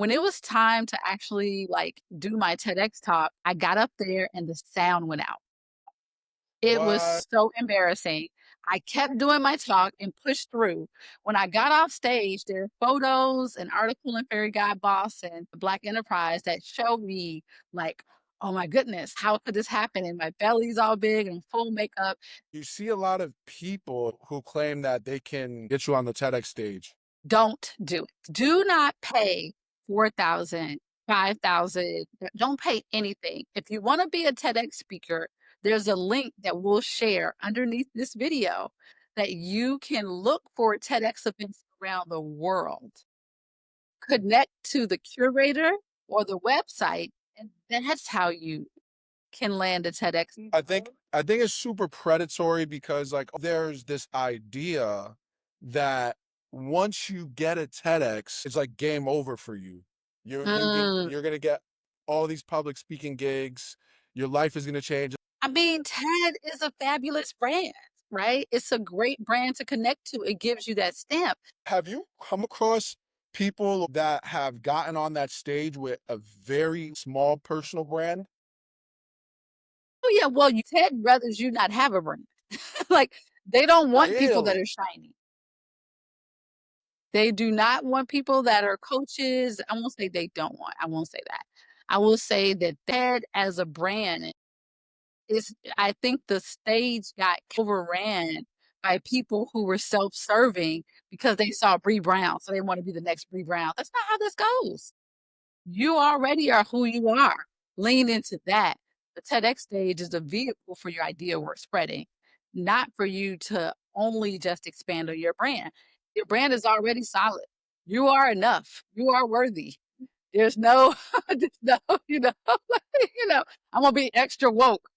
When it was time to actually, like, do my TEDx talk, I got up there and the sound went out. It was What? so embarrassing. I kept doing my talk and pushed through. When I got off stage, there are photos, an article in Fairy Guide Boss and Black Enterprise that showed me, like, "Oh my goodness, how could this happen?" And my belly's all big and full makeup. You see a lot of people who claim that they can get you on the TEDx stage. Don't do it. Do not pay 4,000, 5,000. Don't pay anything. If you wanna be a TEDx speaker, there's a link that we'll share underneath this video that you can look for TEDx events around the world. Connect to the curator or the website, and that's how you can land a TEDx. I think it's super predatory because like there's this idea that once you get a TEDx, it's like game over for you. Mm. You're gonna get all these public speaking gigs. Your life is gonna change. I mean, TED is a fabulous brand, right? It's a great brand to connect to. It gives you that stamp. Have you come across people that have gotten on that stage with a very small personal brand? Oh, yeah, well, you TED brothers you not have a brand. Like, they don't want people that Really? are shiny. They do not want people that are coaches. I won't say they don't want, I won't say that. I will say that TED as a brand is, I think the stage got overran by people who were self-serving because they saw Bree Brown, so they wanna be the next Bree Brown. That's not how this goes. You already are who you are. Lean into that. The TEDx stage is a vehicle for your idea worth spreading, not for you to only just expand on your brand. Your brand is already solid. You are enough. You are worthy. There's no, there's no, you know, I'm gonna be extra woke.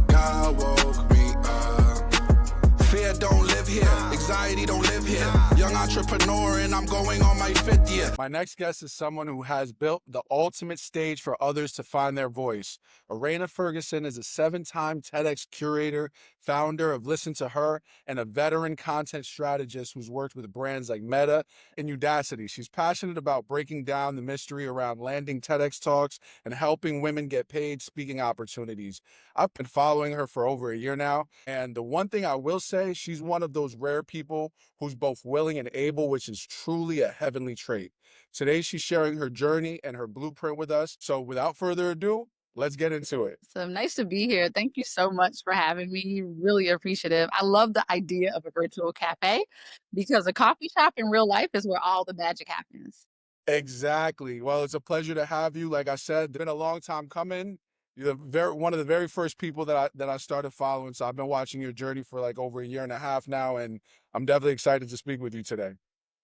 God woke me up. Fear don't live here. Anxiety don't live here. Young entrepreneur, and I'm going on my fifth year. My next guest is someone who has built the ultimate stage for others to find their voice. Eraina Ferguson is a 7-time TEDx curator, founder of Listen to Her, and a veteran content strategist who's worked with brands like Meta and Udacity. She's passionate about breaking down the mystery around landing TEDx talks and helping women get paid speaking opportunities. I've been following her for over a year now, and the one thing I will say, she's one of those rare people who's both willing and able, which is truly a heavenly trait. Today, she's sharing her journey and her blueprint with us. So without further ado, let's get into it. So nice to be here. Thank you so much for having me. Really appreciative. I love the idea of a virtual cafe because a coffee shop in real life is where all the magic happens. Exactly. Well, it's a pleasure to have you. Like I said, it's been a long time coming. You're one of the very first people that I started following. So I've been watching your journey for like over a year and a half now, and I'm definitely excited to speak with you today.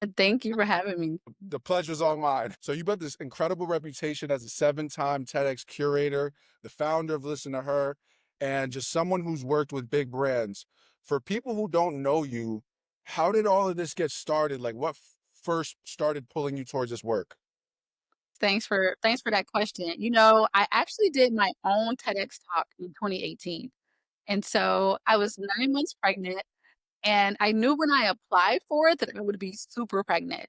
And thank you for having me. The pleasure's all mine. So you built this incredible reputation as a 7-time TEDx curator, the founder of Listen to Her, and just someone who's worked with big brands. For people who don't know you, how did all of this get started? Like what first started pulling you towards this work? Thanks for that question. You know, I actually did my own TEDx talk in 2018. And so I was 9 months pregnant. And I knew when I applied for it that I would be super pregnant.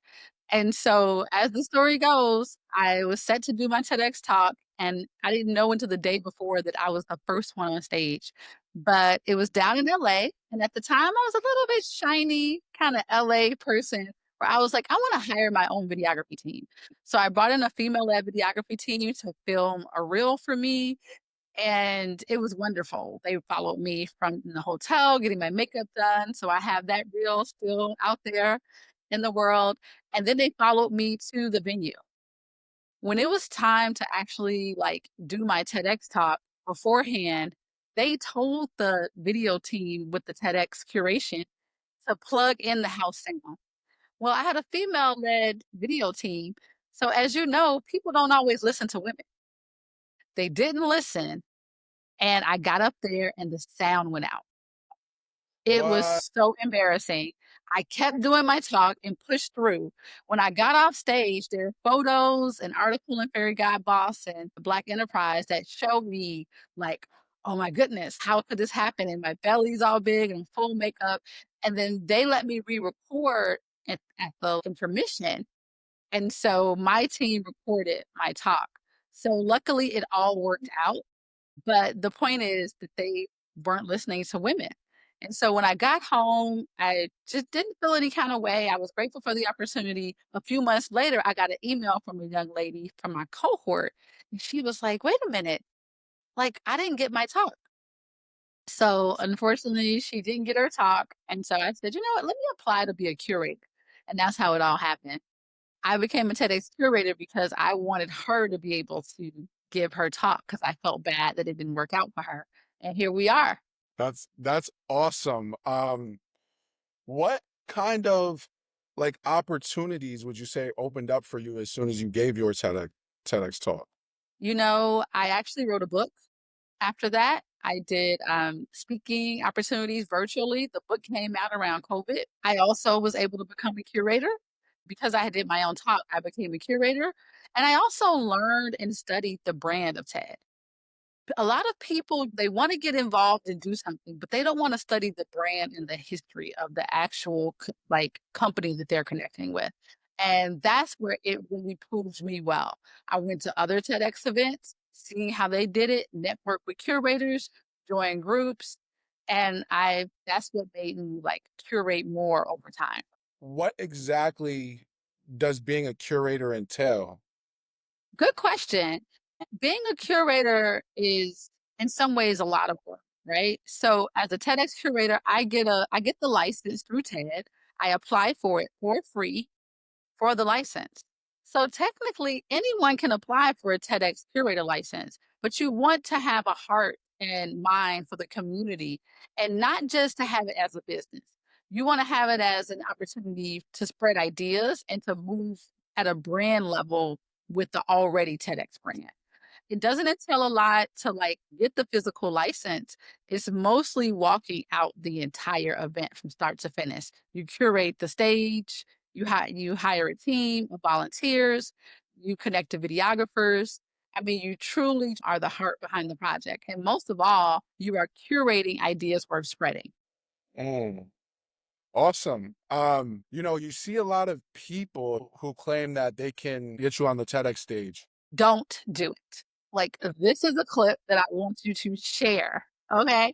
And so, as the story goes, I was set to do my TEDx talk, and I didn't know until the day before that I was the first one on stage. But it was down in LA. And at the time, I was a little bit shiny, kind of LA person, where I was like, I want to hire my own videography team. So I brought in a female led videography team to film a reel for me, and it was wonderful. They followed me from the hotel, getting my makeup done, so I have that reel still out there in the world, and then they followed me to the venue. When it was time to actually, like, do my TEDx talk beforehand, they told the video team with the TEDx curation to plug in the house sound. Well, I had a female-led video team, so as you know, people don't always listen to women. They didn't listen, and I got up there and the sound went out. It was What? so embarrassing. I kept doing my talk and pushed through. When I got off stage, there are photos, an article in Fairy Guide Boss and Black Enterprise that showed me, like, oh my goodness, how could this happen? And my belly's all big and full makeup. And then they let me re-record at the intermission. And so my team recorded my talk. So luckily it all worked out. But the point is that they weren't listening to women. And so when I got home, I just didn't feel any kind of way. I was grateful for the opportunity. A few months later, I got an email from a young lady from my cohort. And she was like, wait a minute, like I didn't get my talk. So unfortunately, she didn't get her talk. And so I said, you know what, let me apply to be a curator. And that's how it all happened. I became a TEDx curator because I wanted her to be able to give her talk because I felt bad that it didn't work out for her. And here we are. That's awesome. What kind of like opportunities would you say opened up for you as soon as you gave your TEDx talk? You know, I actually wrote a book after that. I did speaking opportunities virtually. The book came out around COVID. I also was able to become a curator because I did my own talk. I became a curator. And I also learned and studied the brand of TED. A lot of people, they want to get involved and do something, but they don't want to study the brand and the history of the actual like company that they're connecting with. And that's where it really proved me well. I went to other TEDx events, seeing how they did it, network with curators, join groups, and I that's what made me like curate more over time. What exactly does being a curator entail? Good question. Being a curator is in some ways a lot of work, right? So as a TEDx curator, I get the license through TED. I apply for it for free for the license. So technically anyone can apply for a TEDx curator license, but you want to have a heart and mind for the community and not just to have it as a business. You want to have it as an opportunity to spread ideas and to move at a brand level with the already TEDx brand. It doesn't entail a lot to like get the physical license. It's mostly walking out the entire event from start to finish. You curate the stage, you hire a team of volunteers, you connect to videographers. I mean, you truly are the heart behind the project. And most of all, you are curating ideas worth spreading. Mm, awesome. You see a lot of people who claim that they can get you on the TEDx stage. Don't do it. Like, this is a clip that I want you to share. Okay.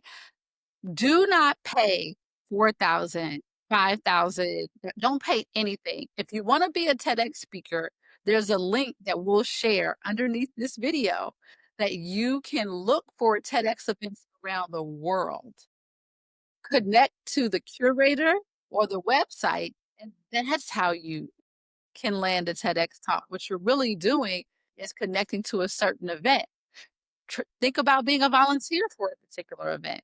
Do not pay 4,000, 5,000. Don't pay anything. If you wanna be a TEDx speaker, there's a link that we'll share underneath this video that you can look for TEDx events around the world. Connect to the curator or the website, and that's how you can land a TEDx talk. What you're really doing is connecting to a certain event. Think about being a volunteer for a particular event.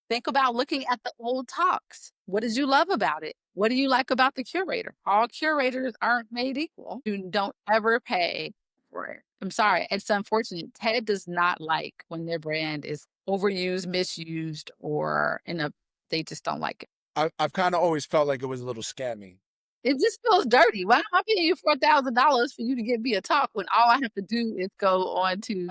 Think about looking at the old talks. What did you love about it? What do you like about the curator? All curators aren't made equal. You don't ever pay for it. I'm sorry. It's unfortunate. TED does not like when their brand is overused, misused, or they just don't like it. I've kind of always felt like it was a little scammy. It just feels dirty. Why am I paying you $4,000 for you to give me a talk when all I have to do is go on to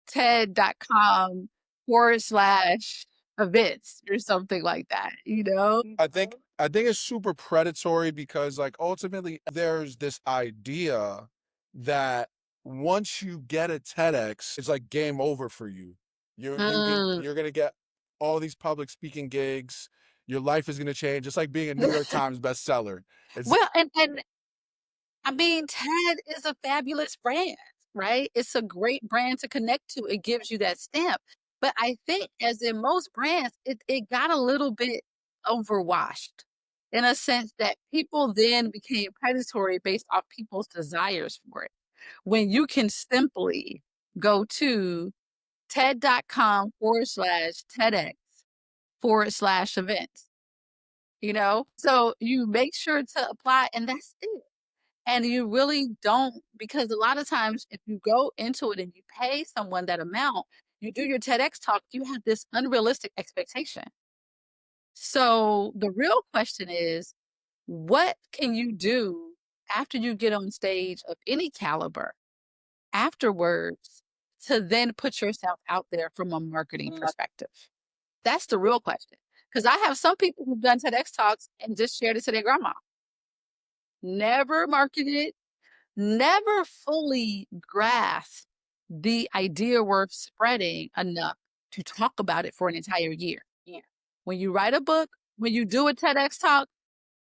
TED.com/events or something like that, you know? I think it's super predatory because like ultimately there's this idea that once you get a TEDx, it's like game over for you. Mm. You're gonna get all these public speaking gigs. Your life is gonna change. It's like being a New York Times bestseller. It's Well, and I mean, TED is a fabulous brand, right? It's a great brand to connect to. It gives you that stamp. But I think as in most brands, it got a little bit overwashed in a sense that people then became predatory based off people's desires for it. When you can simply go to TED.com/TEDx/events, you know? So you make sure to apply and that's it. And you really don't because a lot of times if you go into it and you pay someone that amount, you do your TEDx talk, you have this unrealistic expectation. So the real question is, what can you do after you get on stage of any caliber afterwards to then put yourself out there from a marketing perspective? That's the real question. Because I have some people who've done TEDx talks and just shared it to their grandma. Never marketed, never fully grasp the idea worth spreading enough to talk about it for an entire year. Yeah. When you write a book, when you do a TEDx talk,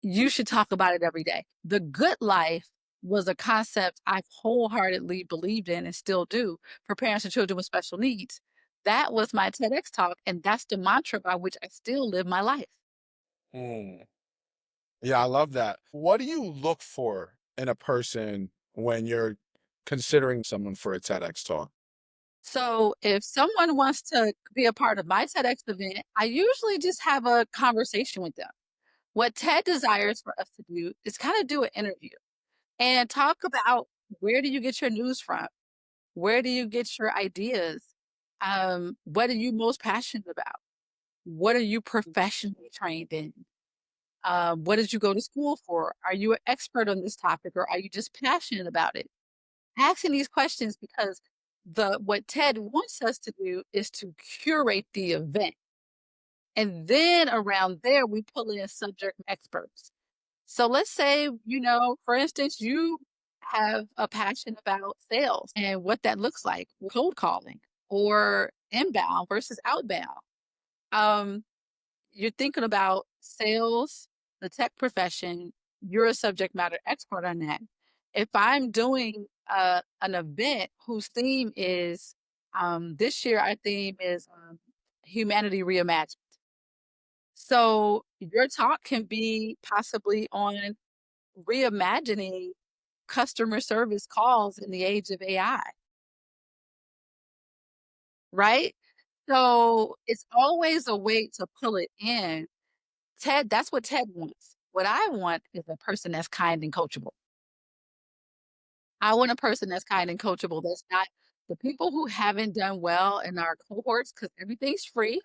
you should talk about it every day. The good life was a concept I wholeheartedly believed in and still do for parents of children with special needs. That was my TEDx talk, and that's the mantra by which I still live my life. Mm. Yeah, I love that. What do you look for in a person when you're considering someone for a TEDx talk? So if someone wants to be a part of my TEDx event, I usually just have a conversation with them. What TED desires for us to do is kind of do an interview and talk about where do you get your news from? Where do you get your ideas? What are you most passionate about? What are you professionally trained in? What did you go to school for? Are you an expert on this topic or are you just passionate about it? Asking these questions because the what TED wants us to do is to curate the event. And then around there, we pull in subject experts. So let's say, for instance, you have a passion about sales and what that looks like, cold calling or inbound versus outbound. Um, you're thinking about sales, the tech profession, you're a subject matter expert on that. If I'm doing an event whose theme is this year, our theme is humanity reimagined. So your talk can be possibly on reimagining customer service calls in the age of AI, right? So it's always a way to pull it in. That's what TED wants. What I want is a person that's kind and coachable. I want a person that's kind and coachable. That's not the people who haven't done well in our cohorts because everything's free.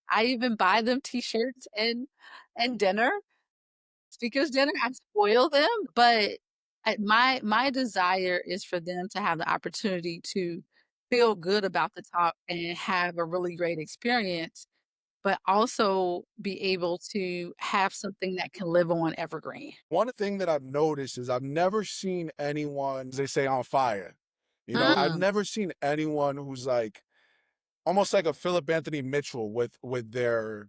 I even buy them t-shirts and dinner, speakers dinner. I spoil them, but my desire is for them to have the opportunity to feel good about the talk and have a really great experience, but also be able to have something that can live on evergreen. One thing that I've noticed is I've never seen anyone, as they say, on fire. I've Mm, never seen anyone who's like almost like a Philip Anthony Mitchell with their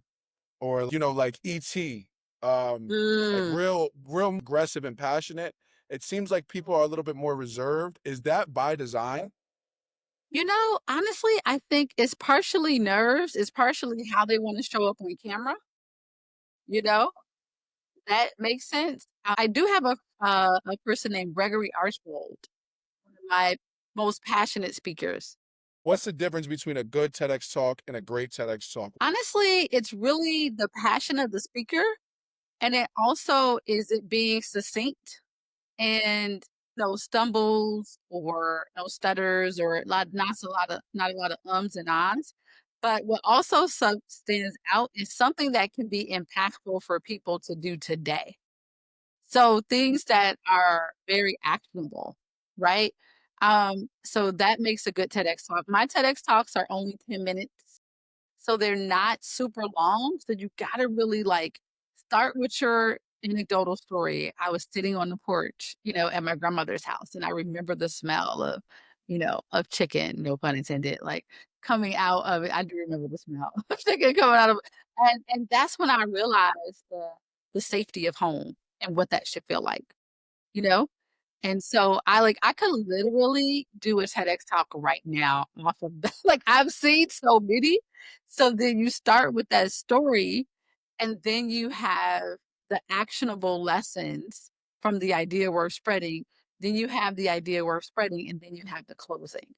or like ET, like mm. real aggressive and passionate. It seems like people are a little bit more reserved. Is that by design? Honestly, I think it's partially nerves, it's partially how they want to show up on camera, you know? That makes sense. I do have a person named Gregory Archbold, one of my most passionate speakers. What's the difference between a good TEDx talk and a great TEDx talk? Honestly, it's really the passion of the speaker, and it also is it being succinct and no stumbles or no stutters or not a lot of ums and ahs. But what also stands out is something that can be impactful for people to do today. So things that are very actionable, right? So that makes a good TEDx talk. My TEDx talks are only 10 minutes, so they're not super long. So you gotta really like start with your anecdotal story. I was sitting on the porch, at my grandmother's house, and I remember the smell of chicken, no pun intended, like coming out of it. I do remember the smell of chicken coming out of it. And that's when I realized the safety of home and what that should feel like, you know? And so I could literally do a TEDx talk right now off of like I've seen so many. So then you start with that story and then you have the actionable lessons from the idea worth spreading. Then you have the idea worth spreading and then you have the closing.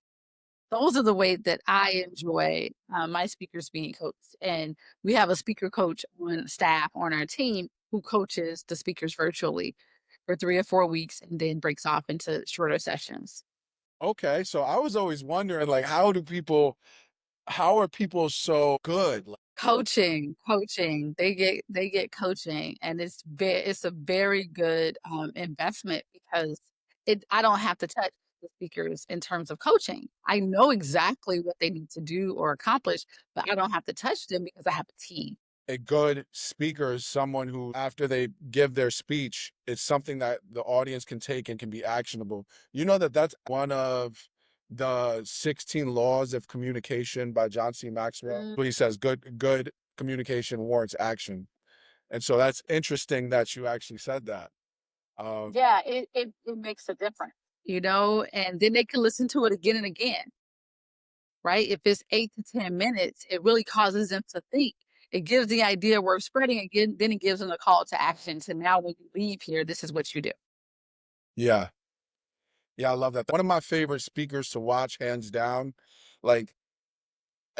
Those are the way that I enjoy my speakers being coached. And we have a speaker coach on staff on our team who coaches the speakers virtually for 3 or 4 weeks and then breaks off into shorter sessions. Okay, so I was always wondering, like, how are people so good? Coaching, they get coaching, and it's a very good investment because I don't have to touch the speakers in terms of coaching. I know exactly what they need to do or accomplish, but I don't have to touch them because I have a team. a good speaker is someone who, after they give their speech, it's something that the audience can take and can be actionable. You know that that's one of the 16 laws of communication by John C. Maxwell. He says good communication warrants action. And so that's interesting that you actually said that. Yeah, it makes a difference, and then they can listen to it again and again, right? If it's 8 to 10 minutes, it really causes them to think. It gives the idea worth spreading again, then it gives them a call to action. So now when you leave here, this is what you do. Yeah. Yeah, I love that. One of my favorite speakers to watch, hands down. Like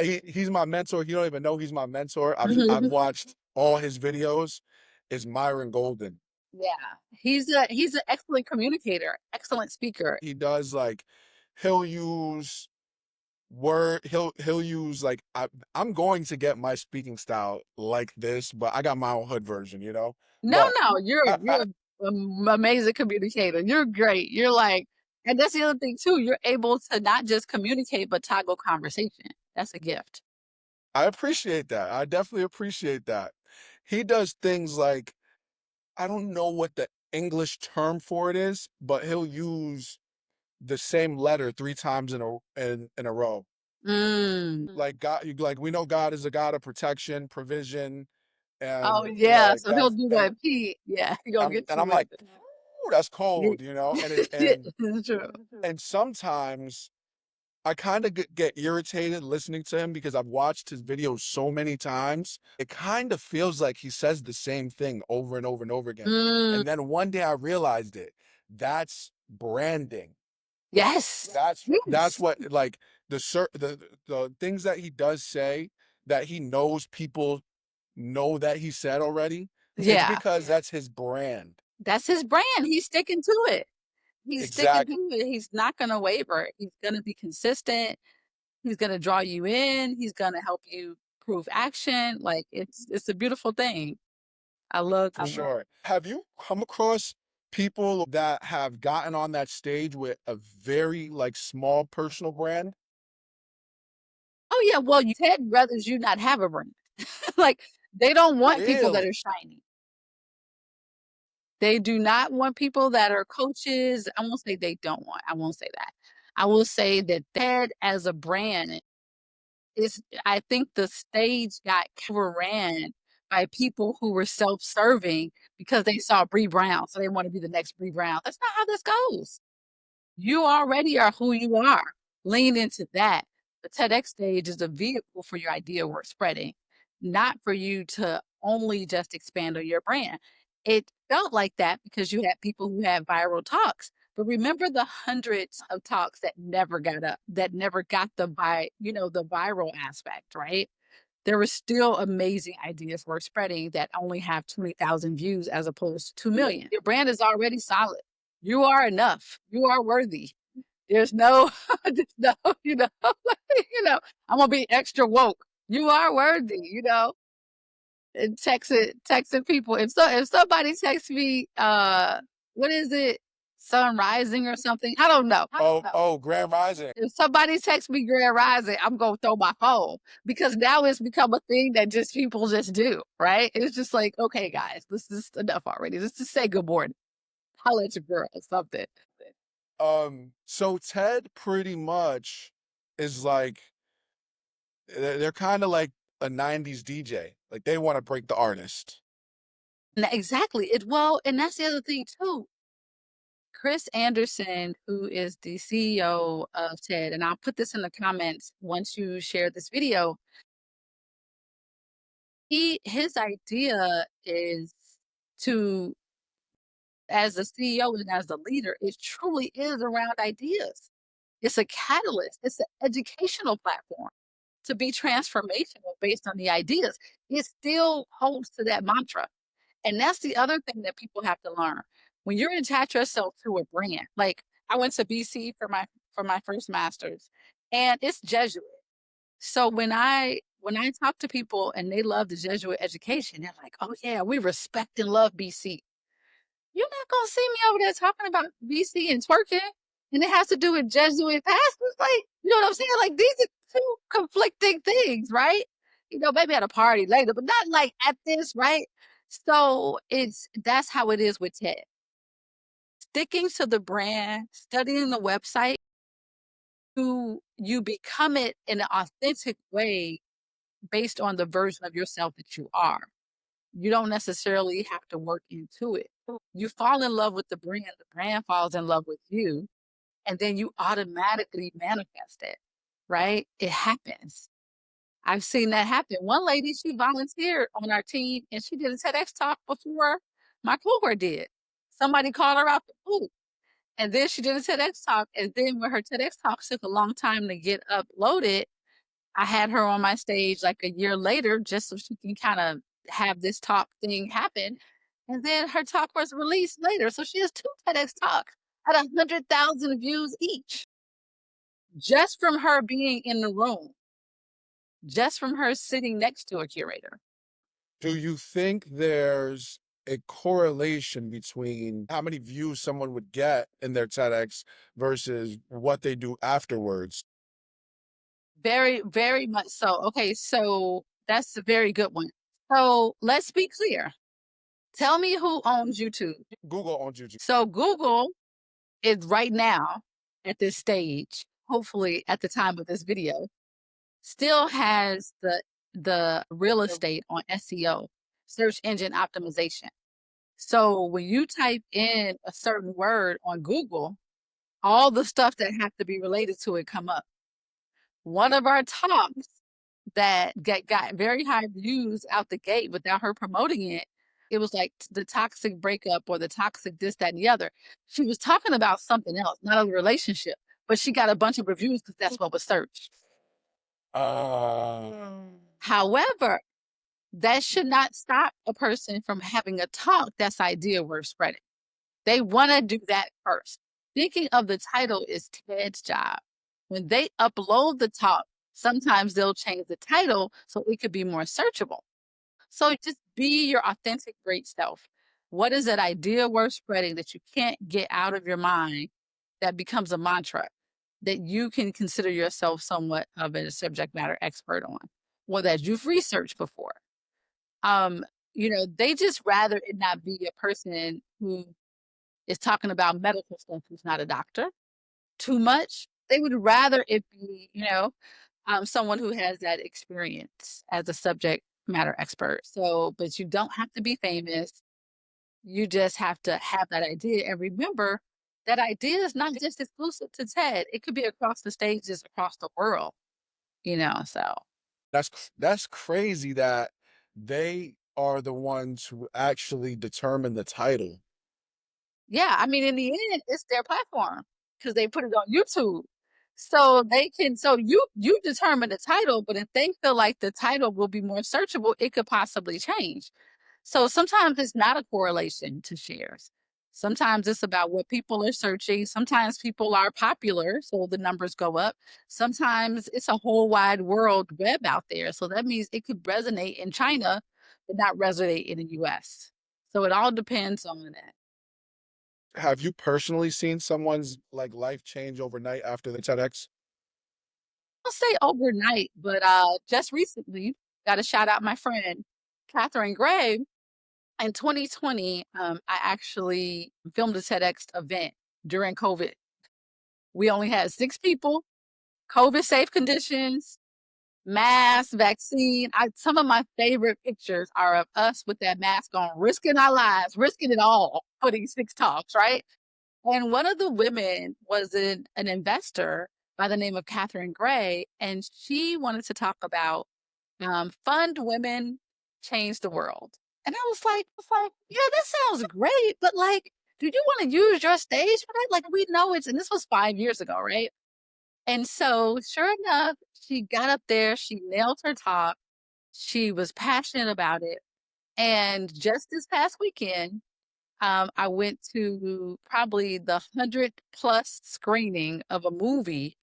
he's my mentor. He don't even know he's my mentor. I've watched all his videos. Is Myron Golden. Yeah. He's an excellent communicator, excellent speaker. He does like he'll use he'll use like I'm going to get my speaking style like this, but I got my own hood version, you know. No, But no, you're I, I, you're an amazing communicator. You're great. You're like, and that's the other thing too. You're able to not just communicate, but toggle conversation. That's a gift. I appreciate that. I definitely appreciate that. He does things like I don't know what the English term for it is, but he'll use the same letter 3 times in a row. Mm. Like God, like we know God is a God of protection, provision, Oh and yeah, like so he'll death. do that P. Yeah, he gonna get And you I'm with like, it. ooh, that's Yeah. cold, you know. It's true. And sometimes I kind of get irritated listening to him because I've watched his videos so many times. It kind of feels like he says the same thing over and over and over again. Mm, And then one day I realized it. That's branding. yes. That's Yes. what like the things that he does say that he knows people know that he said already. It's Yeah. because that's his brand. That's his brand. He's sticking to it. He's sticking to Exactly. it. He's not gonna waver. He's gonna be consistent. He's gonna draw you in. He's gonna help you prove action. Like it's a beautiful thing. I love For doing that. sure. Have you come across people that have gotten on that stage with a very like small personal brand? Oh yeah, well, TED brothers you not have a brand. Like they don't want people that Really? are shiny. They do not want people that are coaches. I won't say they don't want. I won't say that. I will say that TED as a brand is. I think the stage got overran by people who were self-serving because they saw Bree Brown, so they want to be the next Bree Brown. That's not how this goes. You already are who you are. Lean into that. The TEDx stage is a vehicle for your idea worth spreading, not for you to only just expand on your brand. It felt like that because you had people who had viral talks. But remember the hundreds of talks that never got up, that never got the viral aspect, right? There were still amazing ideas worth spreading that only have 20,000 views as opposed to 2 million. Your brand is already solid. You are enough. You are worthy. There's no, there's no, I'm gonna be extra woke. You are worthy, and texting people. If somebody texts me, what is it, sun rising or something? I don't know. Oh, Grand Rising. If somebody texts me Grand Rising, I'm gonna throw my phone because now it's become a thing that just people just do, right? It's just like, okay, guys, this is enough already. Let's just say good morning. Holla at your girl or something. So Ted pretty much is like they're kind of like a 90s DJ. Like they want to break the artist. Exactly. And that's the other thing too. Chris Anderson, who is the CEO of TED, and I'll put this in the comments once you share this video. His idea is to, as a CEO and as the leader, it truly is around ideas. It's a catalyst. It's an educational platform to be transformational based on the ideas. It still holds to that mantra. And that's the other thing that people have to learn. When you attach yourself to a brand, like I went to BC for my first master's, and it's Jesuit. So when I talk to people and they love the Jesuit education, they're like, "Oh yeah, we respect and love BC." You're not gonna see me over there talking about BC and twerking, and it has to do with Jesuit pastors. Like, you know what I'm saying? Like these are two conflicting things, right? maybe at a party later, but not like at this, right? So that's how it is with TED. Sticking to the brand, studying the website, you become it in an authentic way based on the version of yourself that you are. You don't necessarily have to work into it. You fall in love with the brand falls in love with you, and then you automatically manifest it, right? It happens. I've seen that happen. One lady, she volunteered on our team and she did a TEDx talk before my cohort did. Somebody called her out the blue. And then she did a TEDx talk. And then when her TEDx talk took a long time to get uploaded, I had her on my stage like a year later just so she can kind of have this talk thing happen. And then her talk was released later. So she has two TEDx talks at 100,000 views each just from her being in the room, just from her sitting next to a curator. Do you think there's a correlation between how many views someone would get in their TEDx versus what they do afterwards? Very, very much so. Okay, so that's a very good one. So let's be clear. Tell me who owns YouTube. Google owns YouTube. So Google is right now at this stage, hopefully at the time of this video, still has the real estate on SEO, search engine optimization. So when you type in a certain word on Google, all the stuff that have to be related to it come up. One of our talks that got very high views out the gate without her promoting it, it was like the toxic breakup or the toxic this, that, and the other. She was talking about something else, not a relationship, but she got a bunch of reviews because that's what was searched. However, that should not stop a person from having a talk that's idea worth spreading. They want to do that first. Thinking of the title is Ted's job. When they upload the talk, sometimes they'll change the title so it could be more searchable. So just be your authentic, great self. What is that idea worth spreading that you can't get out of your mind that becomes a mantra that you can consider yourself somewhat of a subject matter expert on, or that you've researched before? Um, they just rather it not be a person who is talking about medical stuff who's not a doctor too much. They would rather it be, someone who has that experience as a subject matter expert. So, but you don't have to be famous. You just have to have that idea. And remember, that idea is not just exclusive to TED. It could be across the stages, across the world, so. That's crazy that they are the ones who actually determine the title. Yeah, I mean, in the end, it's their platform because they put it on YouTube. So you determine the title, but if they feel like the title will be more searchable, it could possibly change. So sometimes it's not a correlation to shares. Sometimes it's about what people are searching. Sometimes people are popular, so the numbers go up. Sometimes it's a whole wide world web out there. So that means it could resonate in China, but not resonate in the US. So it all depends on that. Have you personally seen someone's like life change overnight after the TEDx? I'll say overnight, but just recently, got to shout out my friend Catherine Gray. In 2020, I actually filmed a TEDx event during COVID. We only had 6 people, COVID safe conditions, mask, vaccine. Some of my favorite pictures are of us with that mask on, risking our lives, risking it all for these 6 talks, right? And one of the women was an investor by the name of Catherine Gray, and she wanted to talk about fund women change the world. And I was like, yeah, that sounds great, but like, do you want to use your stage for that? Like, we know and this was 5 years ago, right? And so, sure enough, she got up there, she nailed her talk, she was passionate about it. And just this past weekend, I went to probably the 100 plus screening of a movie,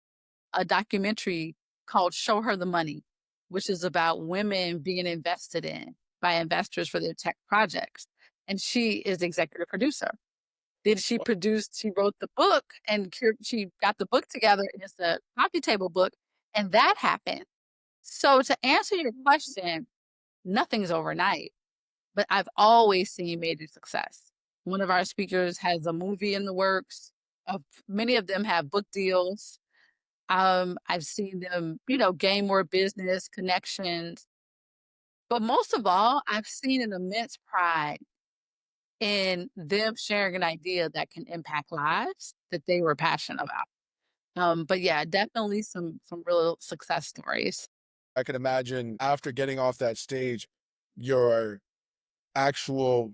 a documentary called Show Her the Money, which is about women being invested in by investors for their tech projects. And she is the executive producer. Then she wrote the book and she got the book together and it's a coffee table book. And that happened. So to answer your question, nothing's overnight, but I've always seen major success. One of our speakers has a movie in the works. Many of them have book deals. I've seen them, gain more business connections. But most of all, I've seen an immense pride in them sharing an idea that can impact lives that they were passionate about. But yeah, definitely some real success stories. I can imagine after getting off that stage, your actual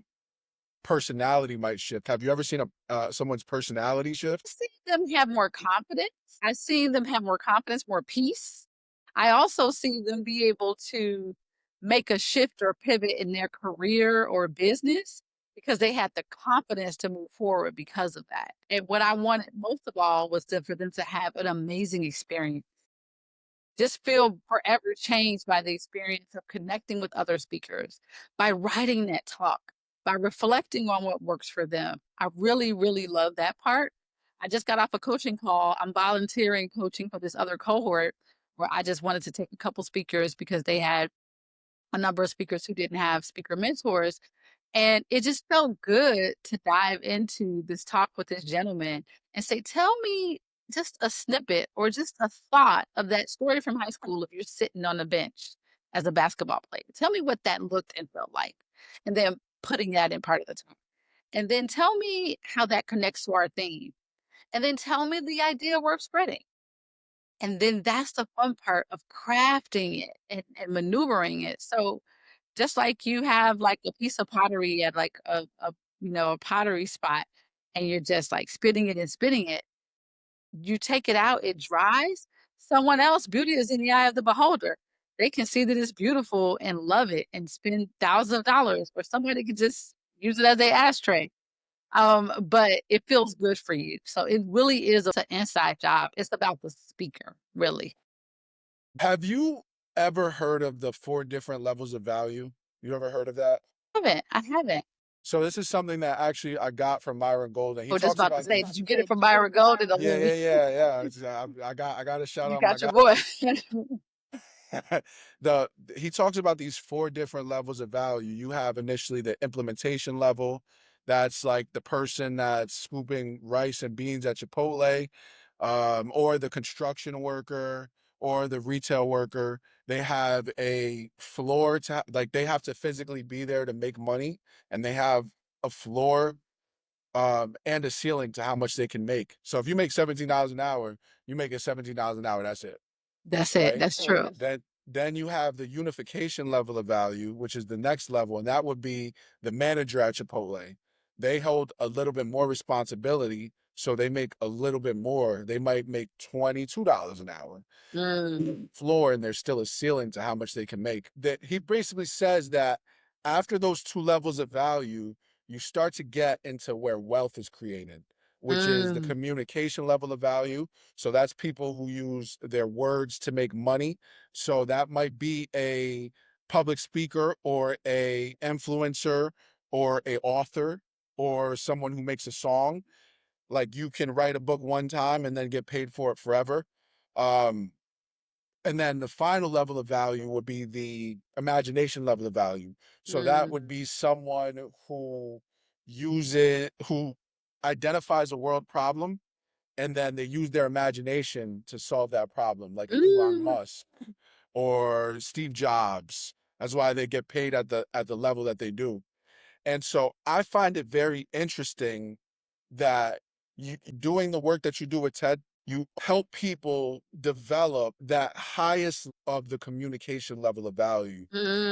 personality might shift. Have you ever seen a someone's personality shift? See them have more confidence. I've seen them have more confidence, more peace. I also see them be able to make a shift or pivot in their career or business because they had the confidence to move forward because of that. And what I wanted most of all was for them to have an amazing experience. Just feel forever changed by the experience of connecting with other speakers, by writing that talk, by reflecting on what works for them. I really, really love that part. I just got off a coaching call. I'm volunteering coaching for this other cohort where I just wanted to take a couple speakers because they had a number of speakers who didn't have speaker mentors. And it just felt good to dive into this talk with this gentleman and say, tell me just a snippet or just a thought of that story from high school if you're sitting on the bench as a basketball player. Tell me what that looked and felt like. And then putting that in part of the talk. And then tell me how that connects to our theme. And then tell me the idea worth spreading. And then that's the fun part of crafting it and maneuvering it. So just like you have, like, a piece of pottery at, like, a pottery spot, and you're just, like, spitting it, you take it out, it dries, someone else beauty is in the eye of the beholder. They can see that it's beautiful and love it and spend thousands of dollars, or somebody could just use it as a ashtray, but it feels good for you. So it really is an inside job. It's about the speaker, really. Have you ever heard of the 4 different levels of value? You ever heard of that? I haven't. So this is something that actually I got from Myron Golden. I He was just talks about to about say, these. did you get it from Byron Golden? Yeah, yeah, yeah, yeah. I got to shout You out my got your guy. boy. the he talks about these 4 different levels of value. You have initially the implementation level. That's like the person that's scooping rice and beans at Chipotle, or the construction worker or the retail worker. They have a floor to like they have to physically be there to make money, and they have a floor and a ceiling to how much they can make. So if you make $17 an hour, you make it $17 an hour. That's it, That's it. right? That's true. Then you have the unification level of value, which is the next level, and that would be the manager at Chipotle. They hold a little bit more responsibility, so they make a little bit more. They might make $22 an hour Mm, floor, and there's still a ceiling to how much they can make. That he basically says that after those 2 levels of value, you start to get into where wealth is created, which is the mm, communication level of value. So that's people who use their words to make money. So that might be a public speaker or a influencer or a author or someone who makes a song. Like you can write a book one time and then get paid for it forever. Um, and then the final level of value would be the imagination level of value. So that mm, would be someone who identifies a world problem, and then they use their imagination to solve that problem, like an Elon mm, Musk or Steve Jobs. That's why they get paid at the level that they do. And so I find it very interesting that you doing the work that you do with TED, you help people develop that highest of the communication level of value.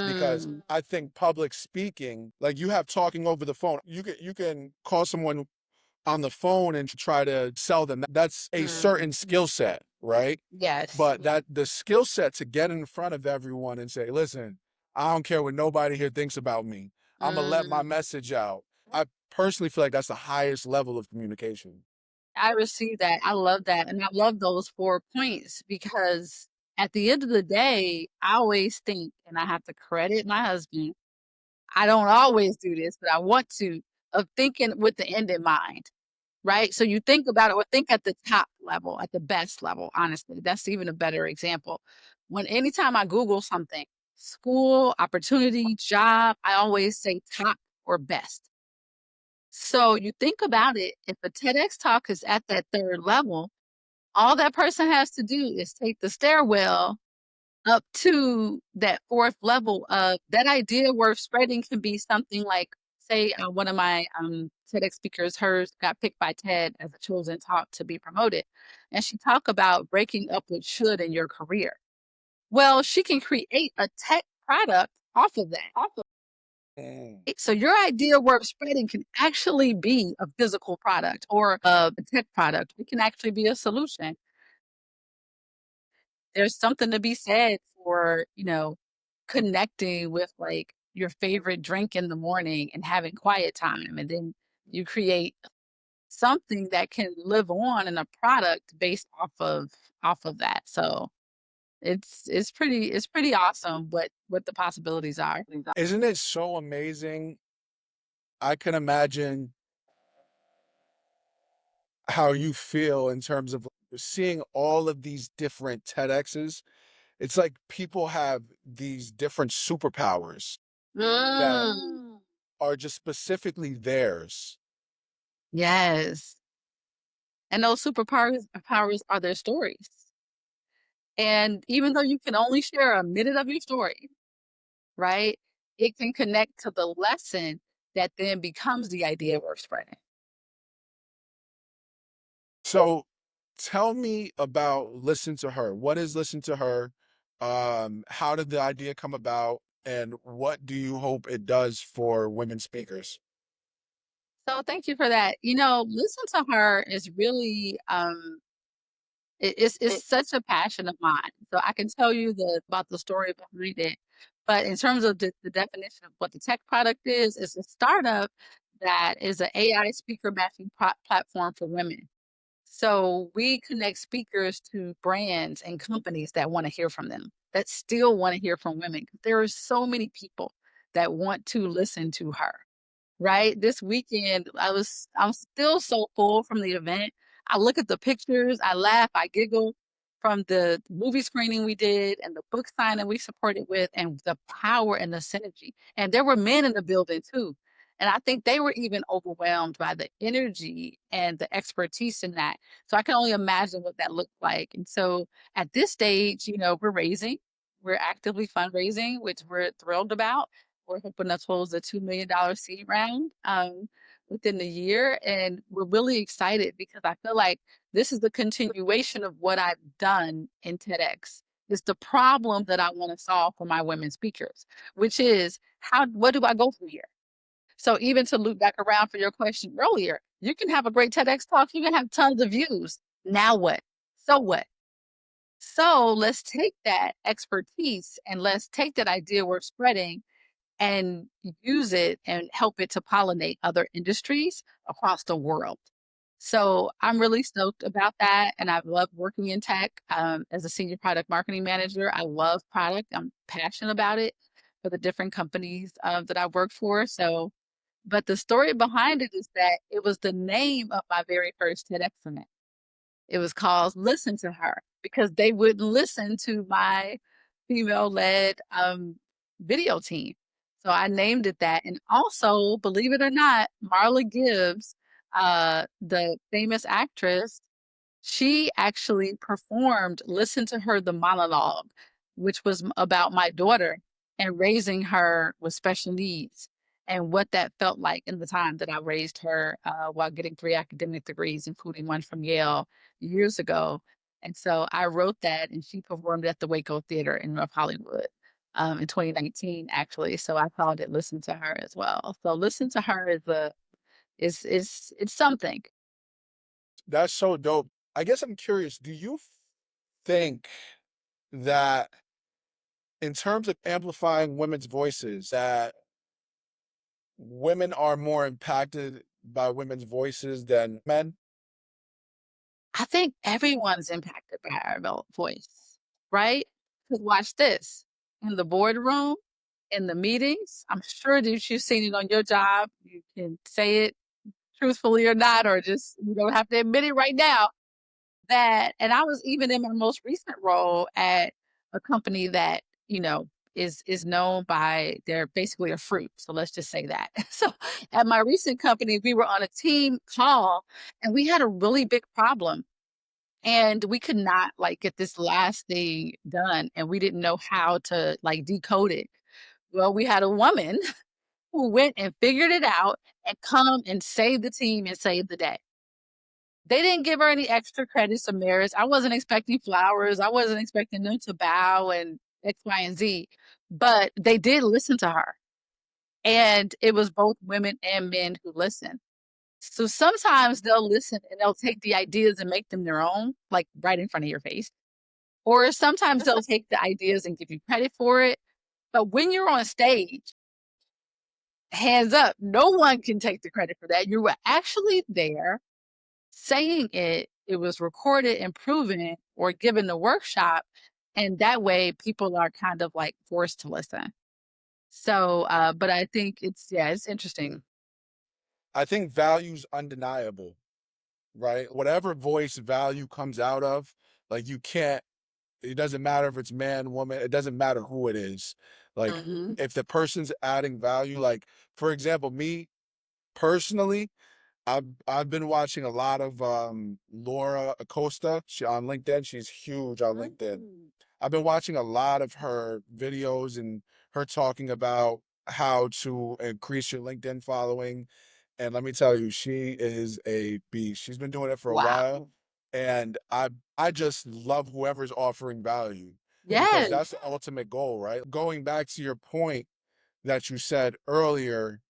Because mm, I think public speaking, like you have talking over the phone, you can call someone on the phone and try to sell them. That's a mm. certain skill set, right? Yes. But that the skill set to get in front of everyone and say, listen, I don't care what nobody here thinks about me. I'm gonna let my Mm. message out. I personally feel like that's the highest level of communication. I receive that. I love that. And I love those 4 points because at the end of the day, I always think, and I have to credit my husband, I don't always do this, but I want to, of thinking with the end in mind. Right? So you think about it or think at the top level, at the best level, honestly. That's even a better example. Anytime I Google something, school, opportunity, job, I always say top or best. So you think about it, if a TEDx talk is at that third level, all that person has to do is take the stairwell up to that fourth level of that idea worth spreading can be something like, say, one of my TEDx speakers, hers got picked by TED as a chosen talk to be promoted. And she talked about breaking up with should in your career. Well, she can create a tech product off of that. So your idea worth spreading can actually be a physical product or a tech product. It can actually be a solution. There's something to be said for, connecting with like your favorite drink in the morning and having quiet time. And then you create something that can live on in a product based off of that. So it's pretty awesome what the possibilities are. Isn't it so amazing? I can imagine how you feel in terms of seeing all of these different TEDx's. It's like people have these different superpowers that are just specifically theirs. Yes. And those superpowers powers are their stories. And even though you can only share a minute of your story, right? It can connect to the lesson that then becomes the idea worth spreading. So tell me about Listen to Her. What is Listen to Her? How did the idea come about? And what do you hope it does for women speakers? So thank you for that. Listen to her is really it's such a passion of mine. So I can tell you about the story behind it. But in terms of the definition of what the tech product is, it's a startup that is an AI speaker matching platform for women. So we connect speakers to brands and companies that want to hear from them, that still want to hear from women. There are so many people that want to listen to her. Right? This weekend, I'm still so full from the event. I look at the pictures, I laugh, I giggle from the movie screening we did and the book signing we supported with and the power and the synergy. And there were men in the building too. And I think they were even overwhelmed by the energy and the expertise in that. So I can only imagine what that looked like. And so at this stage, we're actively fundraising, which we're thrilled about. We're hoping to close a $2 million seed round within the year. And we're really excited because I feel like this is the continuation of what I've done in TEDx. It's the problem that I want to solve for my women speakers, which is what do I go from here? So even to loop back around for your question earlier, you can have a great TEDx talk, you can have tons of views. Now what? So what? So let's take that expertise and let's take that idea we're spreading and use it and help it to pollinate other industries across the world. So I'm really stoked about that. And I've loved working in tech as a senior product marketing manager. I love product. I'm passionate about it for the different companies that I work for. So, but the story behind it is that it was the name of my very first TEDx event. It was called Listen to Her because they wouldn't listen to my female-led video team. So I named it that. And also, believe it or not, Marla Gibbs, the famous actress, she actually performed Listen to Her, the monologue, which was about my daughter and raising her with special needs and what that felt like in the time that I raised her while getting 3 academic degrees, including one from Yale years ago. And so I wrote that, and she performed at the Waco Theater in North Hollywood in 2019, actually. So I called it "Listen to Her" as well. So "Listen to Her" is it's something. That's so dope. I guess I'm curious, do you think that in terms of amplifying women's voices, that women are more impacted by women's voices than men? I think everyone's impacted by our voice, right? Because watch this in the boardroom, in the meetings. I'm sure that you've seen it on your job. You can say it truthfully or not, or just you don't have to admit it right now. And I was even in my most recent role at a company that, is known by they're basically a fruit. So let's just say that. So at my recent company, we were on a team call and we had a really big problem and we could not like get this last thing done and we didn't know how to like decode it. Well, we had a woman who went and figured it out and come and save the team and save the day. They didn't give her any extra credits or merits. I wasn't expecting flowers. I wasn't expecting them to bow and X, Y, and Z, but they did listen to her. And it was both women and men who listened. So sometimes they'll listen and they'll take the ideas and make them their own, like right in front of your face. Or sometimes they'll take the ideas and give you credit for it. But when you're on stage, hands up, no one can take the credit for that. You were actually there saying it, it was recorded and proven or given the workshop, and that way people are kind of like forced to listen. So, but I think it's interesting. I think value's undeniable, right? Whatever voice value comes out of, like you can't, it doesn't matter if it's man, woman, it doesn't matter who it is. Like Mhm. if the person's adding value, like for example, me personally, I've been watching a lot of Laura Acosta. She on LinkedIn. She's huge on LinkedIn. I've been watching a lot of her videos and her talking about how to increase your LinkedIn following. And let me tell you, she is a beast. She's been doing it for a Wow. while. And I just love whoever's offering value because Yes. that's the ultimate goal, right? Going back to your point that you said earlier,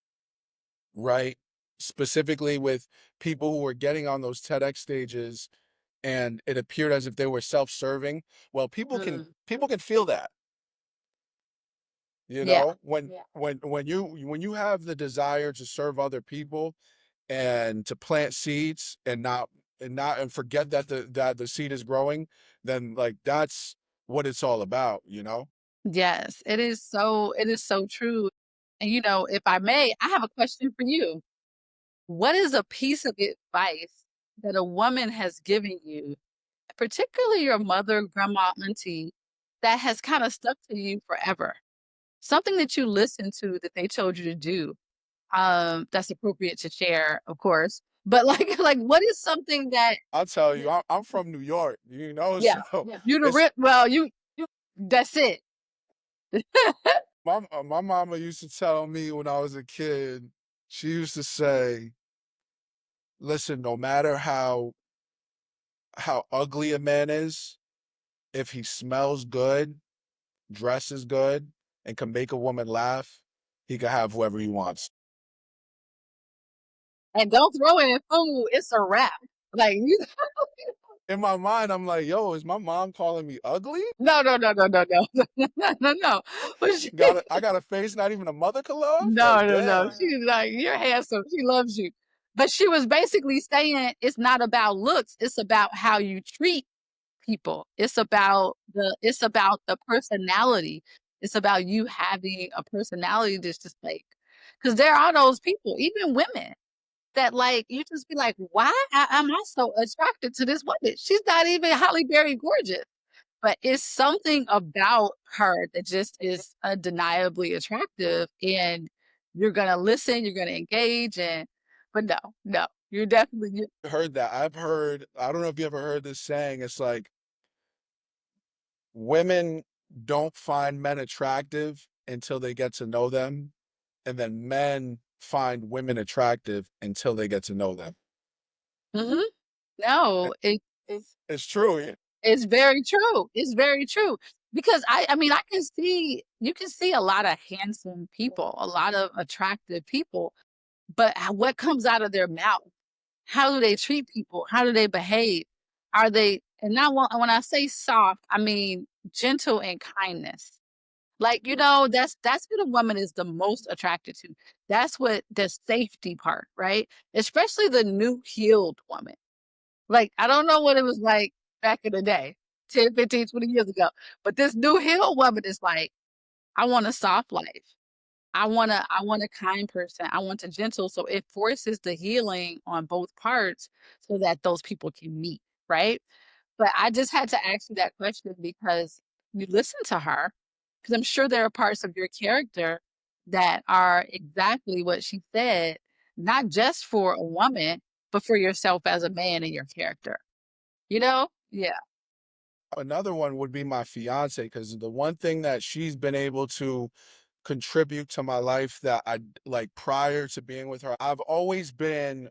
right? Specifically with people who were getting on those TEDx stages and it appeared as if they were self-serving. Well, Mm. people can feel that, you Yeah. know, when you have the desire to serve other people and to plant seeds and forget that the seed is growing, then like that's what it's all about, you know? Yes. It is so true. And if I may, I have a question for you. What is a piece of advice that a woman has given you, particularly your mother, grandma, auntie, that has kind of stuck to you forever? Something that you listened to that they told you to do, that's appropriate to share, of course. But like like what is something that I'll tell you, I'm from New York, you know, yeah, so you the it's rip well, you that's it. my mama used to tell me when I was a kid, she used to say, "Listen, no matter how ugly a man is, if he smells good, dresses good, and can make a woman laugh, he can have whoever he wants." And don't throw in food, it's a wrap. Like you In my mind, I'm like, "Yo, is my mom calling me ugly? no, no, no, no, no, no. No, no, no. But she I got a face not even a mother could love? no, Like, no, no. damn." She's like, "You're handsome." She loves you. But she was basically saying it's not about looks, it's about how you treat people. It's about the personality. It's about you having a personality that's just like because there are those people, even women, that like you just be like, why am I so attracted to this woman? She's not even Holly Berry gorgeous. But it's something about her that just is undeniably attractive, and you're gonna listen, you're gonna engage, and but no, no, you're definitely you Heard that. I don't know if you ever heard this saying, it's like women don't find men attractive until they get to know them, and then men find women attractive until they get to know them. mhm. No, And it's true. it's very true. It's very true. Because I mean, I can see you can see a lot of handsome people, a lot of attractive people, but what comes out of their mouth? How do they treat people? How do they behave? Are they and now when I say soft, I mean gentle and kindness. Like, that's what a woman is the most attracted to. That's what the safety part, right? Especially the new healed woman. Like, I don't know what it was like back in the day, 10, 15, 20 years ago, but this new healed woman is like, I want a soft life. I want a kind person. I want a gentle. So it forces the healing on both parts so that those people can meet, right? But I just had to ask you that question because you listen to her, because I'm sure there are parts of your character that are exactly what she said, not just for a woman, but for yourself as a man and your character. You know? Yeah. Another one would be my fiance, because the one thing that she's been able to contribute to my life that I like prior to being with her, I've always been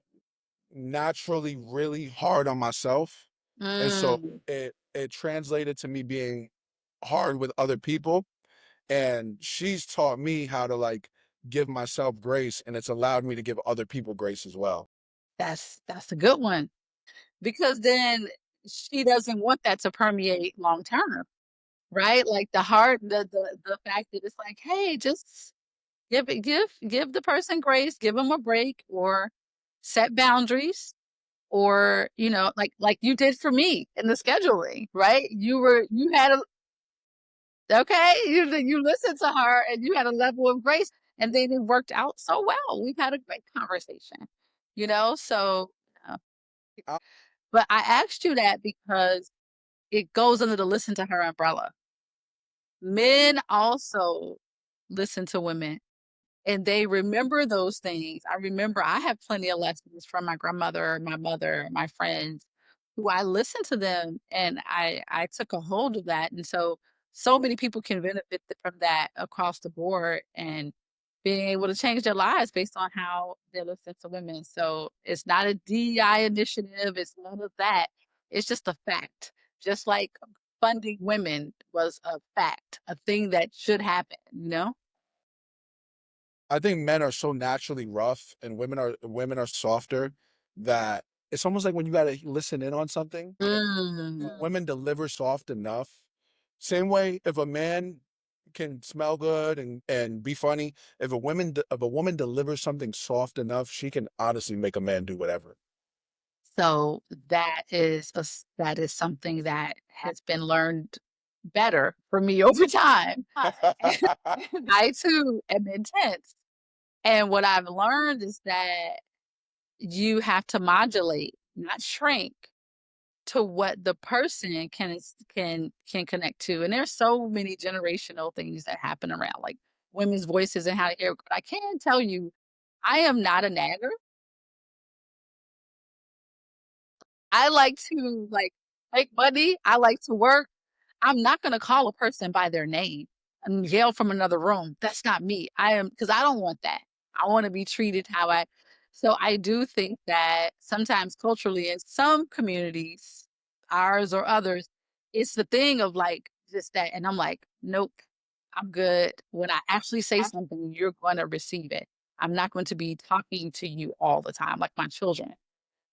naturally really hard on myself. And so Mm, it translated to me being hard with other people. And she's taught me how to like give myself grace, and it's allowed me to give other people grace as well. that's a good one, because then she doesn't want that to permeate long term, right? Like the fact that it's like, hey, just give the person grace, give them a break, or set boundaries, or like you did for me in the scheduling, right? You had a okay, you listened to her and you had a level of grace, and then it worked out so well. We've had a great conversation, so uh, I, but I asked you that because it goes under the listen to her umbrella. Men also listen to women, and they remember those things. I remember I have plenty of lessons from my grandmother, my mother, my friends, who I listened to them, and I took a hold of that. And so many people can benefit from that across the board, and being able to change their lives based on how they listen to women. So it's not a DEI initiative, it's none of that. It's just a fact. Just like funding women was a fact, a thing that should happen. I think men are so naturally rough and women are softer that it's almost like when you gotta listen in on something, Mm. women deliver soft enough. Same way if a man can smell good and be funny, if a woman delivers something soft enough, she can honestly make a man do whatever. So that is something that has been learned better for me over time. I too am intense. And what I've learned is that you have to modulate, not shrink, to what the person can connect to. And there's so many generational things that happen around, like women's voices and how to hear. But I can tell you, I am not a nagger. I like to make money. I like to work. I'm not gonna call a person by their name and yell from another room. That's not me. I am, because I don't want that. I wanna be treated how I so I do think that sometimes culturally in some communities, ours or others, it's the thing of like just that, and I'm like, "Nope, I'm good." When I actually say something, you're gonna receive it. I'm not going to be talking to you all the time like my children.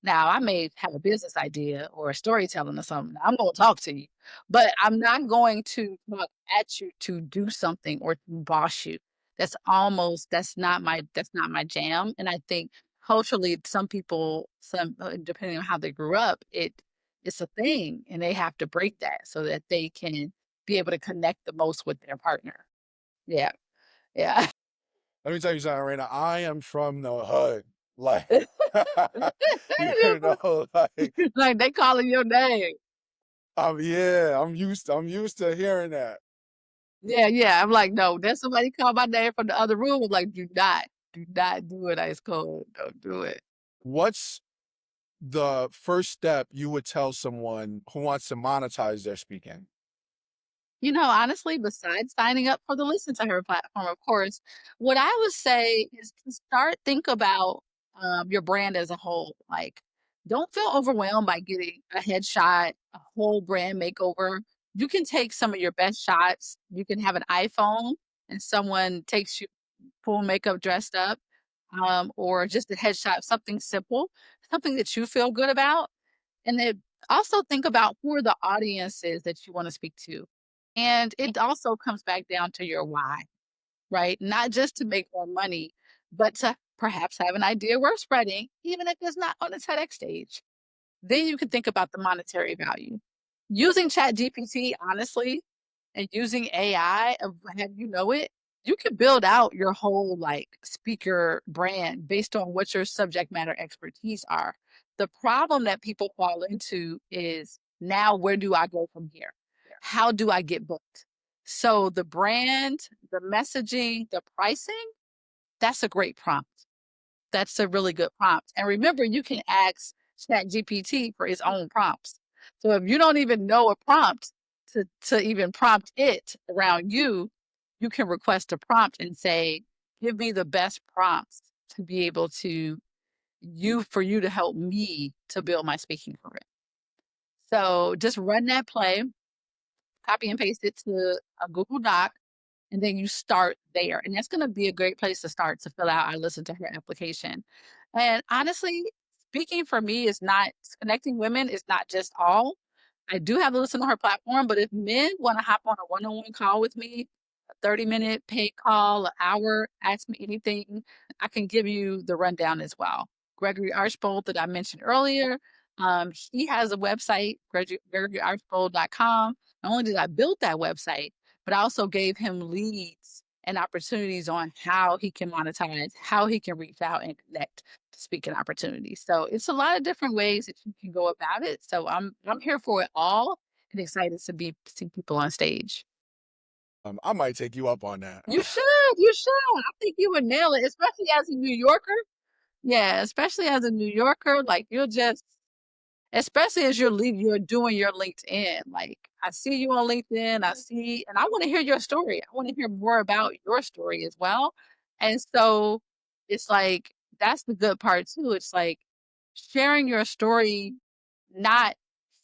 Now, I may have a business idea or a storytelling or something. I'm going to talk to you, but I'm not going to talk at you to do something or to boss you. That's not my jam. And I think culturally, some people, depending on how they grew up, it's a thing, and they have to break that so that they can be able to connect the most with their partner. Yeah, yeah. Let me tell you something, Raina. I am from the hood. Like, you know, like, Like they calling your name. yeah, I'm used to hearing that. Yeah, yeah. I'm like, "No, there's somebody called my name from the other room." I'm like, do not do it, ice cold. Don't do it." What's the first step you would tell someone who wants to monetize their speaking? Honestly, besides signing up for the Listen to Her platform, of course, what I would say is to think about, your brand as a whole. Like, don't feel overwhelmed by getting a headshot, a whole brand makeover. You can take some of your best shots. You can have an iPhone and someone takes you full makeup dressed up, or just a headshot, something simple, something that you feel good about. And then also think about who are the audiences that you want to speak to. And it also comes back down to your why, right? Not just to make more money, but to perhaps have an idea worth spreading, even if it's not on a TEDx stage. Then you can think about the monetary value. Using ChatGPT, honestly, and using AI, have you know it, you can build out your whole like speaker brand based on what your subject matter expertise are. The problem that people fall into is now where do I go from here? How do I get booked? So the brand, the messaging, the pricing, that's a great prompt. That's a really good prompt. And remember, you can ask ChatGPT for its own prompts. So if you don't even know a prompt to even prompt it around you, you can request a prompt and say, give me the best prompts to be able to for you to help me to build my speaking career. So just run that play, copy and paste it to a Google Doc, and then you start there. And that's going to be a great place to start to fill out I listen to her application. And honestly, speaking for me is not connecting women is not just all. I do have to listen to her platform, but if men want to hop on a one-on-one call with me, a 30-minute paid call, an hour, ask me anything, I can give you the rundown as well. Gregory Archbold that I mentioned earlier, he has a website, gregoryarchbold.com. Not only did I build that website, but I also gave him leads and opportunities on how he can monetize, how he can reach out and connect to speaking opportunities. So it's a lot of different ways that you can go about it. So I'm here for it all and excited to be see people on stage. I might take you up on that. You should. I think you would nail it, especially as a New Yorker. Yeah, especially as a New Yorker, like you'll just especially as you're doing your LinkedIn. Like I see you on LinkedIn, I see, and I want to hear your story. I want to hear more about your story as well. And so it's like that's the good part too. It's like sharing your story, not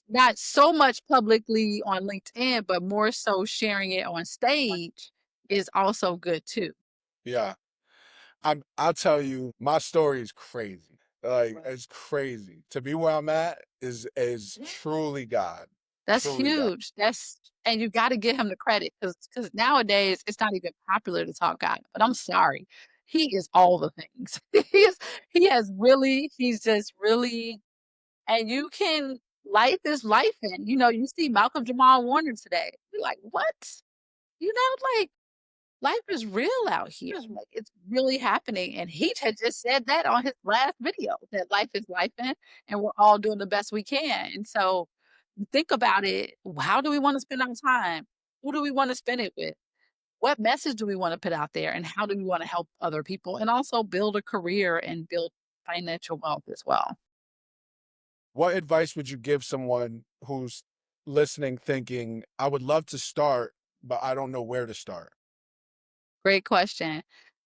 not so much publicly on LinkedIn, but more so sharing it on stage is also good too. Yeah. I'll tell you, my story is crazy. Like it's crazy. To be where I'm at is truly God. That's Truly God. huge. That's and you gotta give him the credit because nowadays it's not even popular to talk God, but I'm sorry. He is all the things. He's just really and you can life is life and you see Malcolm Jamal Warner today. You're like, what? Like life is real out here. Like it's really happening. And he had just said that on his last video that life is life and we're all doing the best we can. And so think about it. How do we want to spend our time? Who do we want to spend it with? What message do we want to put out there? And how do we want to help other people? And also build a career and build financial wealth as well. What advice would you give someone who's listening thinking, I would love to start, but I don't know where to start? Great question.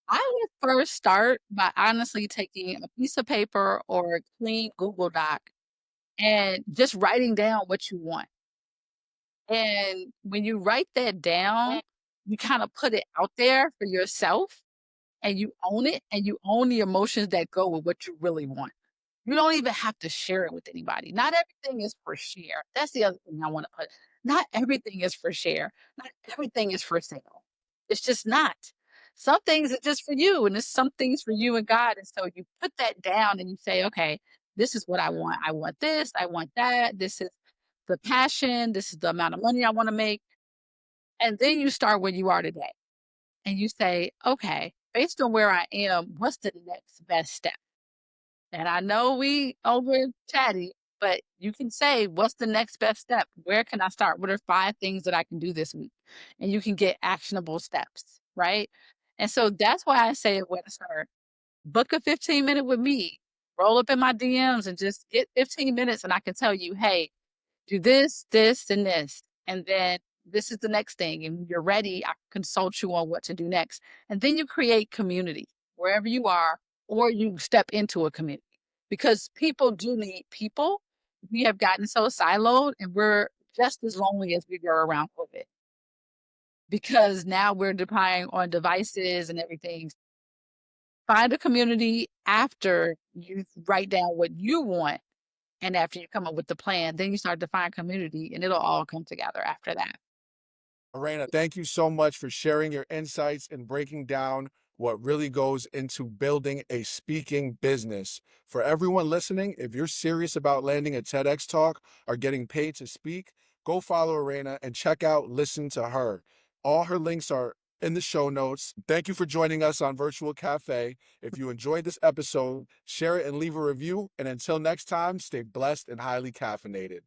I would first start by honestly taking a piece of paper or a clean Google Doc and just writing down what you want. And when you write that down, you kind of put it out there for yourself and you own it and you own the emotions that go with what you really want. You don't even have to share it with anybody. Not everything is for share. That's the other thing I want to put. Not everything is for share. Not everything is for sale. It's just not. Some things are just for you, and there's some things for you and God. And so you put that down and you say, okay, this is what I want. I want this. I want that. This is the passion. This is the amount of money I want to make. And then you start where you are today. And you say, okay, based on where I am, what's the next best step? And I know we over chatty, but you can say, what's the next best step? Where can I start? What are 5 things that I can do this week? And you can get actionable steps, right? And so that's why I say where to start. Book a 15-minute with me. Roll up in my DMs and just get 15 minutes and I can tell you, hey, do this, this, and this. And then this is the next thing. And when you're ready, I consult you on what to do next. And then you create community wherever you are, or you step into a community because people do need people. We have gotten so siloed and we're just as lonely as we were around COVID because now we're depending on devices and everything. Find a community after you write down what you want. And after you come up with the plan, then you start to find community and it'll all come together after that. Eraina, thank you so much for sharing your insights and breaking down what really goes into building a speaking business. For everyone listening, if you're serious about landing a TEDx talk or getting paid to speak, go follow Eraina and check out Listen to Her. All her links are in the show notes. Thank you for joining us on Virtual Café. If you enjoyed this episode, share it and leave a review. And until next time, stay blessed and highly caffeinated.